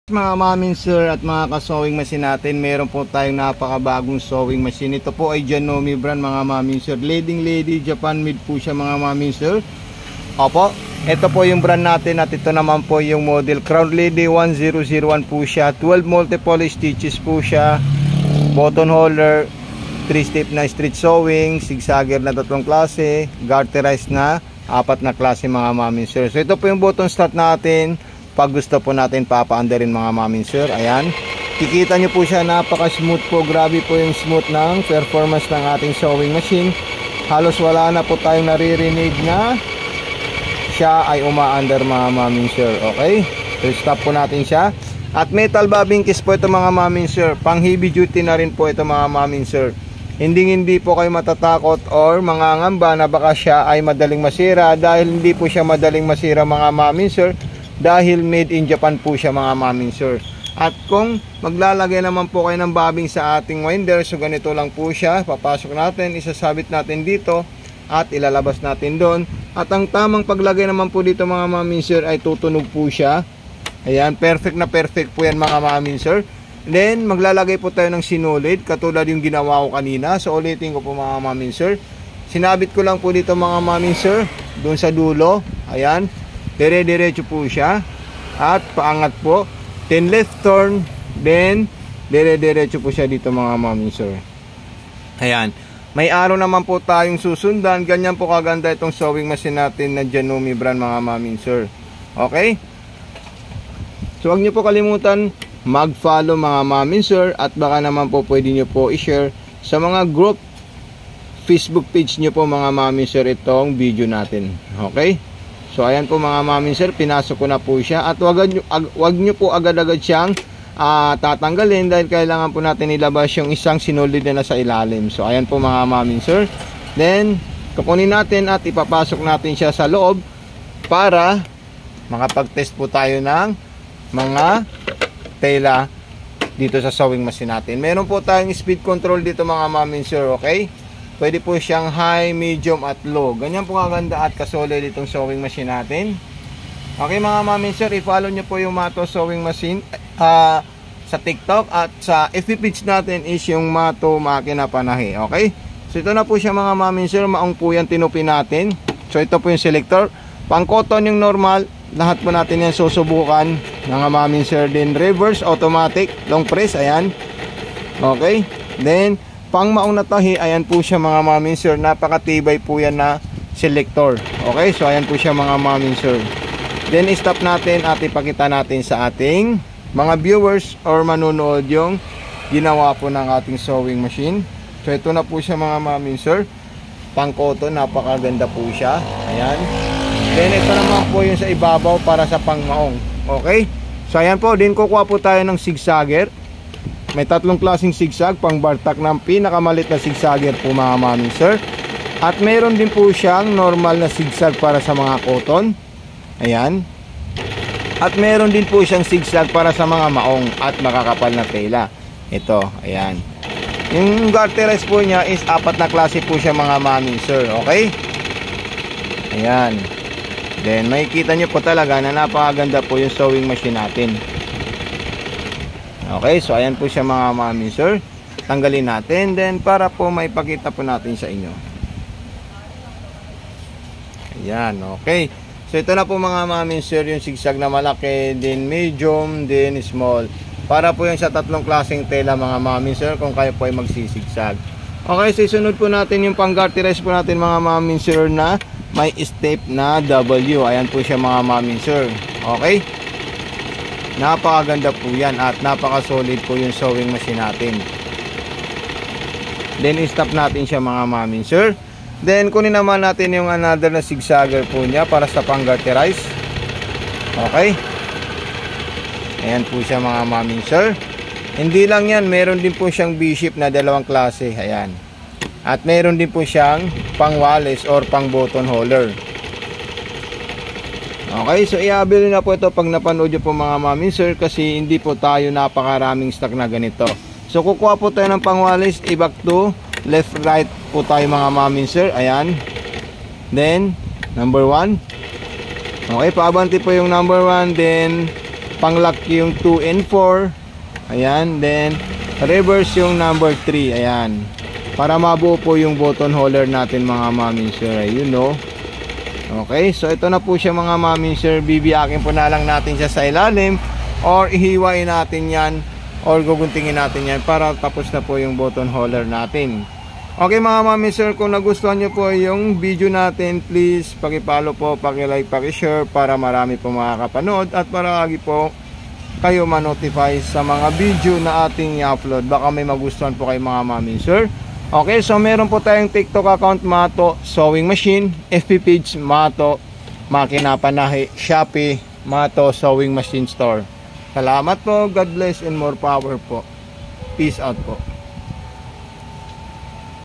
Mga mamin sir at mga ka-sewing machine natin, meron po tayong napakabagong sewing machine. Ito po ay Janome brand mga mamin sir. Leading lady, Japan made po siya mga mamin sir. Opo, ito po yung brand natin at ito naman po yung model. Crown Lady 1001 po siya. 12 multiple stitches po siya. Button holder, 3 step na street sewing, zigzagger na 3 klase, garterized na 4 na klase mga mamin sir. So ito po yung button start natin. Pag gusto po natin papaandarin mga mamin sir, ayan, kikita nyo po siya, napaka smooth po. Grabe po yung smooth ng performance ng ating sewing machine. Halos wala na po tayong naririnig na siya ay umaandar mga mamin sir. Okay, so stop po natin siya. At metal bobbin case po ito mga mamin sir. Pang heavy duty na rin po ito mga mamin sir. Hindi po kayo matatakot or mangangamba na baka siya ay madaling masira, dahil hindi po siya madaling masira mga mamin sir, dahil made in Japan po siya mga mamin sir. At kung maglalagay naman po kayo ng bobbing sa ating winder, so ganito lang po siya. Papasok natin, isasabit natin dito at ilalabas natin doon. At ang tamang paglagay naman po dito mga mamin sir ay tutunog po siya. Ayan, perfect na perfect po yan mga mamin sir. Then maglalagay po tayo ng sinulid katulad yung ginawa ko kanina. So ulitin ko po mga mamin sir. Sinabit ko lang po dito mga mamin sir, doon sa dulo. Ayan, dire-diretso po siya at paangat po, then left turn, then dire-diretso po siya dito mga mamin sir. Ayan, may araw naman po tayong susundan. Ganyan po kaganda itong sewing machine natin na Janome brand mga mamin sir. Okay, so huwag nyo po kalimutan mag-follow mga mamin sir, at baka naman po pwede nyo po i-share sa mga group Facebook page nyo po mga mamin sir itong video natin. Okay, so ayan po mga mamin sir, pinasok ko na po siya. At wag nyo po agad-agad siyang tatanggalin, dahil kailangan po natin ilabas yung isang sinulid na nasa ilalim. So ayan po mga mamin sir. Then kukunin natin at ipapasok natin siya sa loob para makapag-test po tayo ng mga tela dito sa sewing machine natin. Meron po tayong speed control dito mga mamin sir. Okay, pwede po siyang high, medium at low. Ganyan po kaganda at kasolid itong sewing machine natin. Okay mga mamin sir, i-follow nyo po yung Mato Sewing Machine sa TikTok, at sa FB page natin is yung Mato Makina Panahe. Okay, so ito na po siya mga mamin sir. Maong po yan tinupi natin. So ito po yung selector. Pang cotton yung normal, lahat po natin yan susubukan mga mamin sir. Then reverse automatic long press, ayan. Okay, then pang maong natahi, ayan po siya mga mamin sir. Napakatibay po yan na selector. Okay, so ayan po siya mga mamin sir. Then stop natin at ipakita natin sa ating mga viewers or manunood yung ginawa po ng ating sewing machine. So ito na po siya mga mamin sir. Pang cotton, napakaganda po siya. Ayan. Then ito naman po yung sa ibabaw para sa pang maong. Okay, so ayan po, din kukuha po tayo ng zigzagger. May 3 klaseng zigzag, pang bartak ng pinakamalit na zigzagger po mga mamin sir. At meron din po siyang normal na zigzag para sa mga cotton. Ayan. At meron din po siyang zigzag para sa mga maong at makakapal na tela. Ito, ayan. Yung garterized po niya is 4 na klase po siya mga mamin sir. Okay, ayan. Then makikita nyo po talaga na napakaganda po yung sewing machine natin. Okay, so ayan po siya mga mamin sir. Tanggalin natin then para po maipakita po natin sa inyo. Ayan, okay. So ito na po mga mamin sir, yung zigzag na malaki, then medium, then small. Para po yung sa 3 klaseng tela mga mamin sir, kung kayo po ay magsisigsag. Okay, so isunod po natin yung pang-garterize po natin mga mamin sir na may step na W. Ayan po siya mga mamin sir. Okay, napakaganda po yan at napaka-solid po yung sewing machine natin. Then stop natin siya mga mamin sir. Then kunin naman natin yung another na zigzagger po niya para sa pang-garterize. Okay, ayan po siya mga mamin sir. Hindi lang yan, meron din po siyang B-shape na 2 klase. Ayan. At meron din po siyang pang wallis or pang button holder. Okay, so i-avail na po ito pag napanood nyo po mga mamin sir, kasi hindi po tayo napakaraming stock na ganito. So kukuha po tayo ng pang wallis, i-back to left right po tayo mga mamin sir. Ayan. Then number 1. Okay, paabanti po yung number 1. Then pang-lock yung 2 and 4. Ayan, then reverse yung number 3. Ayan, para mabuo po yung button holder natin mga mami sir. Ayun no. Okay, so ito na po siya mga mami sir. Bibiyakin po na lang natin siya sa ilalim, or ihiwain natin yan, or guguntingin natin yan para tapos na po yung button holder natin. Okay mga mami sir, kung nagustuhan nyo po yung video natin, please paki-follow po, paki-like, paki-share para marami po makakapanood at para lagi po kayo ma-notify sa mga video na ating i-upload. Baka may magustuhan po kayo mga mami sir. Okay, so meron po tayong TikTok account, Mato Sewing Machine, FB page, Mato Makina Panahe, Shopee, Mato Sewing Machine Store. Salamat po, God bless and more power po. Peace out po.